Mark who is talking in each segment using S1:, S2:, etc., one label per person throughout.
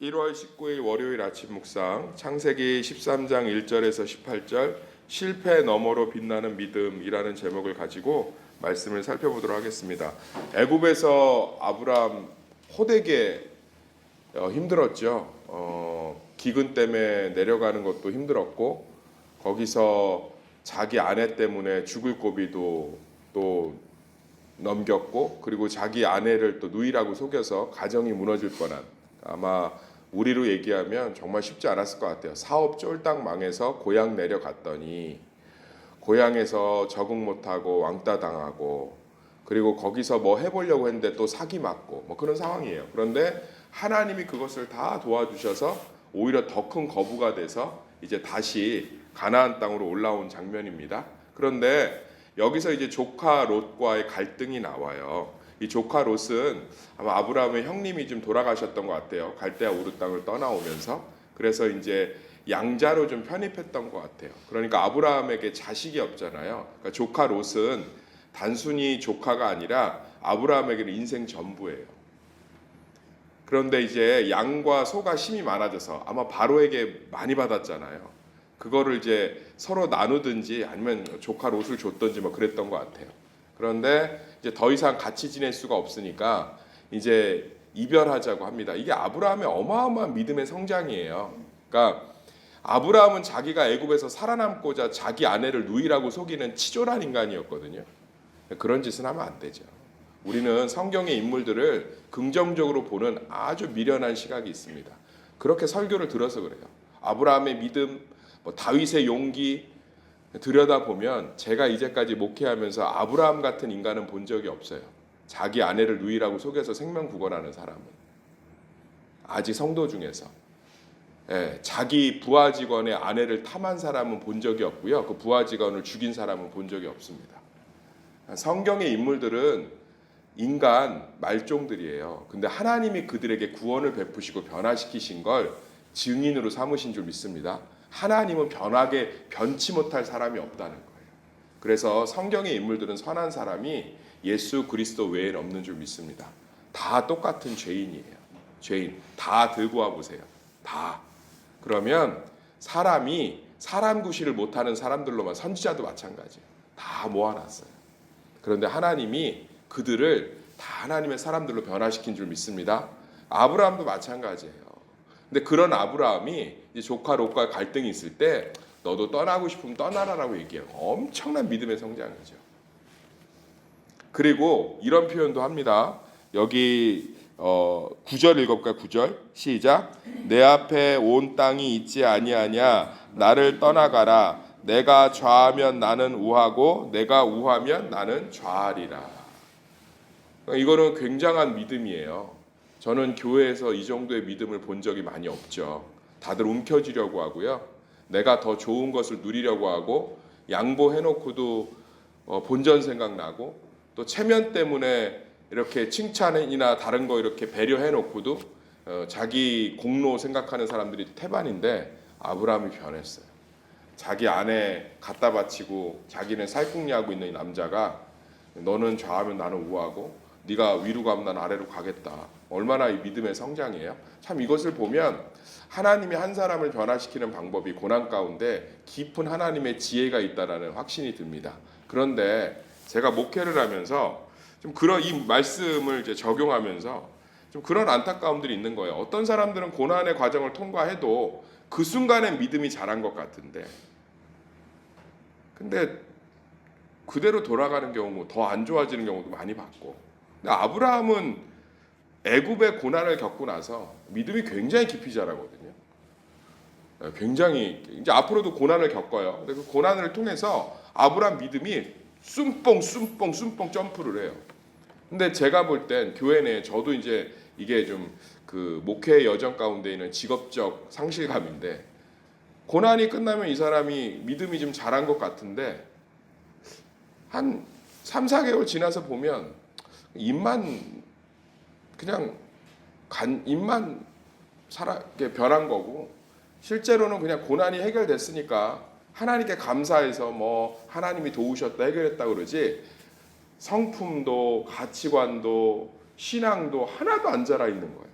S1: 1월 19일 월요일 아침 묵상 창세기 13장 1절에서 18절 실패 너머로 빛나는 믿음이라는 제목을 가지고 말씀을 살펴보도록 하겠습니다. 애굽에서 아브라함 호되게 힘들었죠. 기근 때문에 내려가는 것도 힘들었고 거기서 자기 아내 때문에 죽을 고비도 또 넘겼고 그리고 자기 아내를 또 누이라고 속여서 가정이 무너질 뻔한, 아마 우리로 얘기하면 정말 쉽지 않았을 것 같아요. 사업 쫄딱 망해서 고향 내려갔더니 고향에서 적응 못하고 왕따 당하고 그리고 거기서 뭐 해보려고 했는데 또 사기 맞고 뭐 그런 상황이에요. 그런데 하나님이 그것을 다 도와주셔서 오히려 더 큰 거부가 돼서 이제 다시 가나안 땅으로 올라온 장면입니다. 그런데 여기서 이제 조카 롯과의 갈등이 나와요. 이 조카 롯은 아마 아브라함의 형님이 좀 돌아가셨던 것 같아요. 갈대아 우르 땅을 떠나오면서. 그래서 이제 양자로 좀 편입했던 것 같아요. 그러니까 아브라함에게 자식이 없잖아요. 그러니까 조카 롯은 단순히 조카가 아니라 아브라함에게는 인생 전부예요. 그런데 이제 양과 소가 힘이 많아져서 아마 바로에게 많이 받았잖아요. 그거를 이제 서로 나누든지 아니면 조카 롯을 줬든지 뭐 그랬던 것 같아요. 그런데 이제 더 이상 같이 지낼 수가 없으니까 이제 이별하자고 합니다. 이게 아브라함의 어마어마한 믿음의 성장이에요. 그러니까 아브라함은 자기가 애굽에서 살아남고자 자기 아내를 누이라고 속이는 치졸한 인간이었거든요. 그런 짓은 하면 안 되죠. 우리는 성경의 인물들을 긍정적으로 보는 아주 미련한 시각이 있습니다. 그렇게 설교를 들어서 그래요. 아브라함의 믿음, 뭐 다윗의 용기 들여다보면 제가 이제까지 목회하면서 아브라함 같은 인간은 본 적이 없어요. 자기 아내를 누이라고 속여서 생명 구걸하는 사람은 아직 성도 중에서 자기 부하 직원의 아내를 탐한 사람은 본 적이 없고요. 그 부하 직원을 죽인 사람은 본 적이 없습니다. 성경의 인물들은 인간 말종들이에요. 근데 하나님이 그들에게 구원을 베푸시고 변화시키신 걸 증인으로 삼으신 줄 믿습니다. 하나님은 변치 못할 사람이 없다는 거예요. 그래서 성경의 인물들은 선한 사람이 예수 그리스도 외에는 없는 줄 믿습니다. 다 똑같은 죄인이에요. 죄인 다 들고 와 보세요. 다. 그러면 사람이 사람 구실을 못하는 사람들로만, 선지자도 마찬가지예요. 다 모아놨어요. 그런데 하나님이 그들을 다 하나님의 사람들로 변화시킨 줄 믿습니다. 아브라함도 마찬가지예요. 근데 그런 아브라함이 이제 조카 롯과 갈등이 있을 때 너도 떠나고 싶으면 떠나라라고 얘기해요. 엄청난 믿음의 성장이죠. 그리고 이런 표현도 합니다. 여기 9절 읽어볼까요? 9절 시작. 내 앞에 온 땅이 있지 아니하냐. 나를 떠나가라. 내가 좌하면 나는 우하고 내가 우하면 나는 좌하리라. 이거는 굉장한 믿음이에요. 저는 교회에서 이 정도의 믿음을 본 적이 많이 없죠. 다들 움켜쥐려고 하고요. 내가 더 좋은 것을 누리려고 하고 양보해놓고도 본전 생각나고 또 체면 때문에 이렇게 칭찬이나 다른 거 이렇게 배려해놓고도 자기 공로 생각하는 사람들이 태반인데 아브라함이 변했어요. 자기 아내 갖다 바치고 자기는 살궁리하고 있는 이 남자가 너는 좌하면 나는 우하고 네가 위로 가면 난 아래로 가겠다. 얼마나 이 믿음의 성장이에요. 참 이것을 보면 하나님이 한 사람을 변화시키는 방법이 고난 가운데 깊은 하나님의 지혜가 있다라는 확신이 듭니다. 그런데 제가 목회를 하면서 좀 그런 이 말씀을 이제 적용하면서 좀 그런 안타까움들이 있는 거예요. 어떤 사람들은 고난의 과정을 통과해도 그 순간에 믿음이 자란 것 같은데 근데 그대로 돌아가는 경우 더 안 좋아지는 경우도 많이 봤고, 근데 아브라함은 애굽의 고난을 겪고 나서 믿음이 굉장히 깊이 자라거든요. 굉장히 이제 앞으로도 고난을 겪어요. 근데 그 고난을 통해서 아브라함 믿음이 쏨뽕 점프를 해요. 근데 제가 볼 땐 교회 내에 저도 이제 이게 좀 그 목회 여정 가운데 있는 직업적 상실감인데 고난이 끝나면 이 사람이 믿음이 좀 자란 것 같은데 한 3, 4개월 지나서 보면 입만 이렇게 변한 거고 실제로는 그냥 고난이 해결됐으니까 하나님께 감사해서 뭐 하나님이 도우셨다 해결했다 그러지 성품도 가치관도 신앙도 하나도 안 자라 있는 거예요.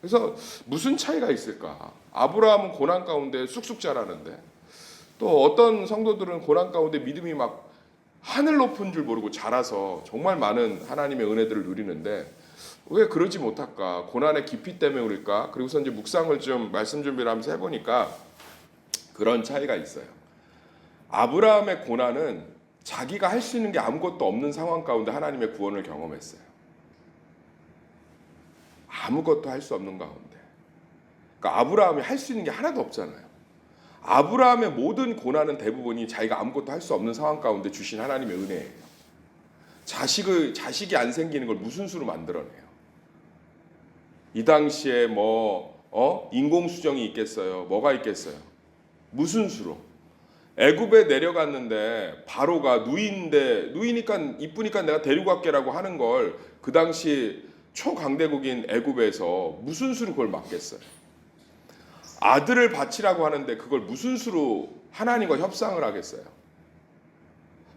S1: 그래서 무슨 차이가 있을까? 아브라함은 고난 가운데 쑥쑥 자라는데 또 어떤 성도들은 고난 가운데 믿음이 막 하늘 높은 줄 모르고 자라서 정말 많은 하나님의 은혜들을 누리는데 왜 그러지 못할까? 고난의 깊이 때문에 그럴까? 그리고서 이제 묵상을 좀 말씀 준비를 하면서 해보니까 그런 차이가 있어요. 아브라함의 고난은 자기가 할 수 있는 게 아무것도 없는 상황 가운데 하나님의 구원을 경험했어요. 아무것도 할 수 없는 가운데. 그러니까 아브라함이 할 수 있는 게 하나도 없잖아요. 아브라함의 모든 고난은 대부분이 자기가 아무것도 할 수 없는 상황 가운데 주신 하나님의 은혜예요. 자식이 안 생기는 걸 무슨 수로 만들어내요? 이 당시에 인공수정이 있겠어요? 뭐가 있겠어요? 무슨 수로? 애굽에 내려갔는데 바로가 누이니까 이쁘니까 내가 데리고 갈게라고 하는 걸 그 당시 초강대국인 애굽에서 무슨 수로 그걸 막겠어요? 아들을 바치라고 하는데 그걸 무슨 수로 하나님과 협상을 하겠어요?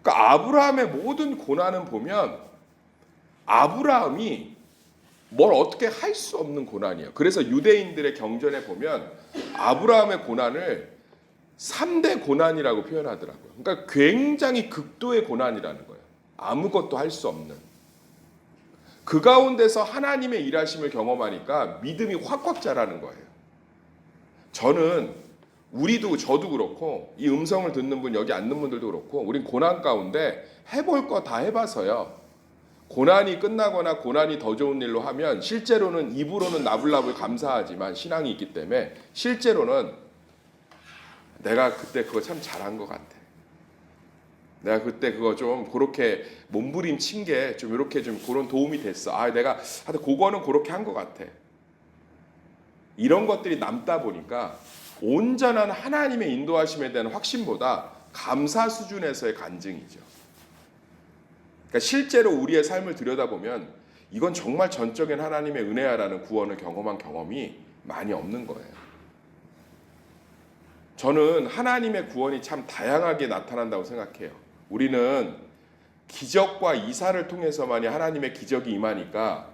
S1: 그러니까 아브라함의 모든 고난은 보면 아브라함이 뭘 어떻게 할 수 없는 고난이에요. 그래서 유대인들의 경전에 보면 아브라함의 고난을 3대 고난이라고 표현하더라고요. 그러니까 굉장히 극도의 고난이라는 거예요. 아무것도 할 수 없는. 그 가운데서 하나님의 일하심을 경험하니까 믿음이 확확 자라는 거예요. 저는 저도 그렇고 이 음성을 듣는 분 여기 앉는 분들도 그렇고 우린 고난 가운데 해볼 거 다 해봐서요. 고난이 끝나거나 고난이 더 좋은 일로 하면 실제로는 입으로는 나불나불 감사하지만 신앙이 있기 때문에 실제로는 내가 그때 그거 참 잘한 것 같아. 내가 그때 그거 좀 그렇게 몸부림친 게 좀 이렇게 좀 그런 도움이 됐어. 내가 하여튼 그거는 그렇게 한 것 같아. 이런 것들이 남다 보니까 온전한 하나님의 인도하심에 대한 확신보다 감사 수준에서의 간증이죠. 그러니까 실제로 우리의 삶을 들여다보면 이건 정말 전적인 하나님의 은혜야라는 구원을 경험한 경험이 많이 없는 거예요. 저는 하나님의 구원이 참 다양하게 나타난다고 생각해요. 우리는 기적과 이사를 통해서만이 하나님의 기적이 임하니까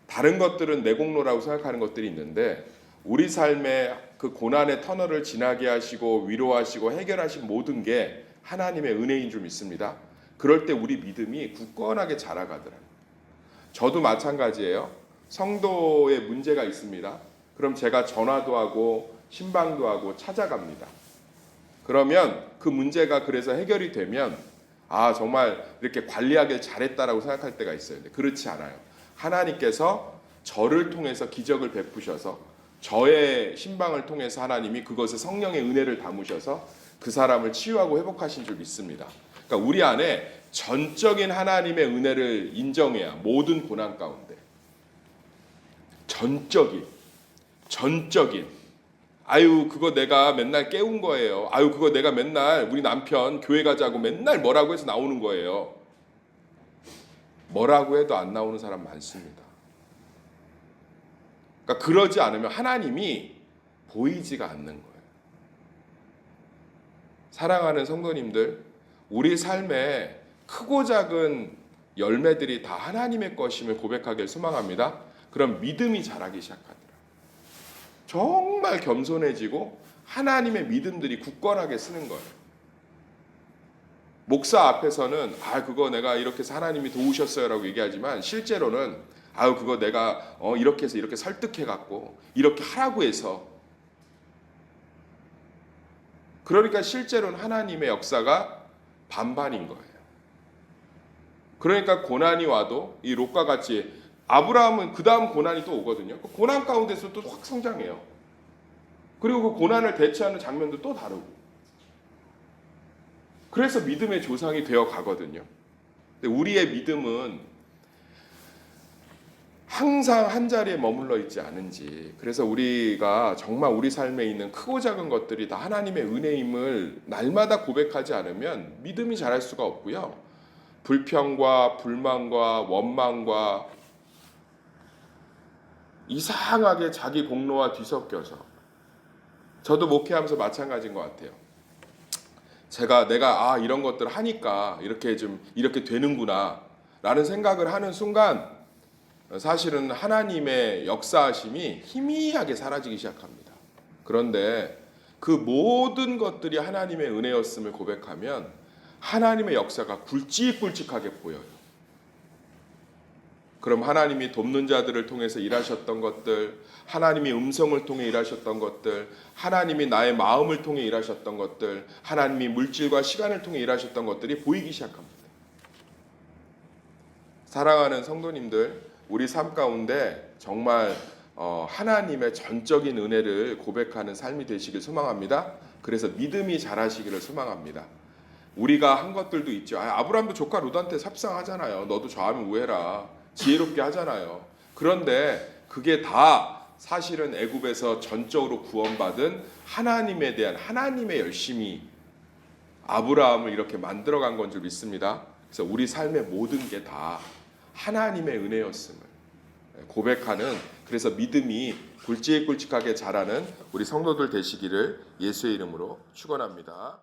S1: 다른 것들은 내공로라고 생각하는 것들이 있는데 우리 삶의 그 고난의 터널을 지나게 하시고 위로하시고 해결하신 모든 게 하나님의 은혜인 줄 믿습니다. 그럴 때 우리 믿음이 굳건하게 자라가더라고요. 저도 마찬가지예요. 성도의 문제가 있습니다. 그럼 제가 전화도 하고 신방도 하고 찾아갑니다. 그러면 그 문제가 그래서 해결이 되면 정말 이렇게 관리하길 잘했다라고 생각할 때가 있어요. 근데 그렇지 않아요. 하나님께서 저를 통해서 기적을 베푸셔서 저의 신방을 통해서 하나님이 그것에 성령의 은혜를 담으셔서 그 사람을 치유하고 회복하신 줄 믿습니다. 그러니까 우리 안에 전적인 하나님의 은혜를 인정해야 모든 고난 가운데 전적인 그거 내가 맨날 깨운 거예요. 그거 내가 맨날 우리 남편 교회 가자고 맨날 뭐라고 해서 나오는 거예요. 뭐라고 해도 안 나오는 사람 많습니다. 그러니까 그러지 않으면 하나님이 보이지가 않는 거예요. 사랑하는 성도님들, 우리 삶에 크고 작은 열매들이 다 하나님의 것임을 고백하길 소망합니다. 그럼 믿음이 자라기 시작하더라. 정말 겸손해지고 하나님의 믿음들이 굳건하게 쓰는 거예요. 목사 앞에서는 그거 내가 이렇게 해서 하나님이 도우셨어요라고 얘기하지만 실제로는 그거 내가 이렇게 해서 이렇게 설득해갖고 이렇게 하라고 해서 그러니까 실제로는 하나님의 역사가 반반인 거예요. 그러니까 고난이 와도 이 롯과 같이 아브라함은 그 다음 고난이 또 오거든요. 그 고난 가운데서 또 확 성장해요. 그리고 그 고난을 대처하는 장면도 또 다르고. 그래서 믿음의 조상이 되어 가거든요. 근데 우리의 믿음은 항상 한 자리에 머물러 있지 않은지, 그래서 우리가 정말 우리 삶에 있는 크고 작은 것들이 다 하나님의 은혜임을 날마다 고백하지 않으면 믿음이 자랄 수가 없고요. 불평과 불만과 원망과 이상하게 자기 공로와 뒤섞여서, 저도 목회하면서 마찬가지인 것 같아요. 내가 이런 것들을 하니까 이렇게 되는구나 라는 생각을 하는 순간 사실은 하나님의 역사하심이 희미하게 사라지기 시작합니다. 그런데 그 모든 것들이 하나님의 은혜였음을 고백하면 하나님의 역사가 굵직굵직하게 보여요. 그럼 하나님이 돕는 자들을 통해서 일하셨던 것들, 하나님이 음성을 통해 일하셨던 것들, 하나님이 나의 마음을 통해 일하셨던 것들, 하나님이 물질과 시간을 통해 일하셨던 것들이 보이기 시작합니다. 사랑하는 성도님들, 우리 삶 가운데 정말 하나님의 전적인 은혜를 고백하는 삶이 되시길 소망합니다. 그래서 믿음이 자라시기를 소망합니다. 우리가 한 것들도 있죠. 아브라함도 조카 룻한테 삽상하잖아요. 너도 저하면 우해라. 지혜롭게 하잖아요. 그런데 그게 다 사실은 애굽에서 전적으로 구원받은 하나님에 대한 하나님의 열심이 아브라함을 이렇게 만들어간 건 줄 믿습니다. 그래서 우리 삶의 모든 게 다 하나님의 은혜였음을 고백하는, 그래서 믿음이 굵직굵직하게 자라는 우리 성도들 되시기를 예수의 이름으로 축원합니다.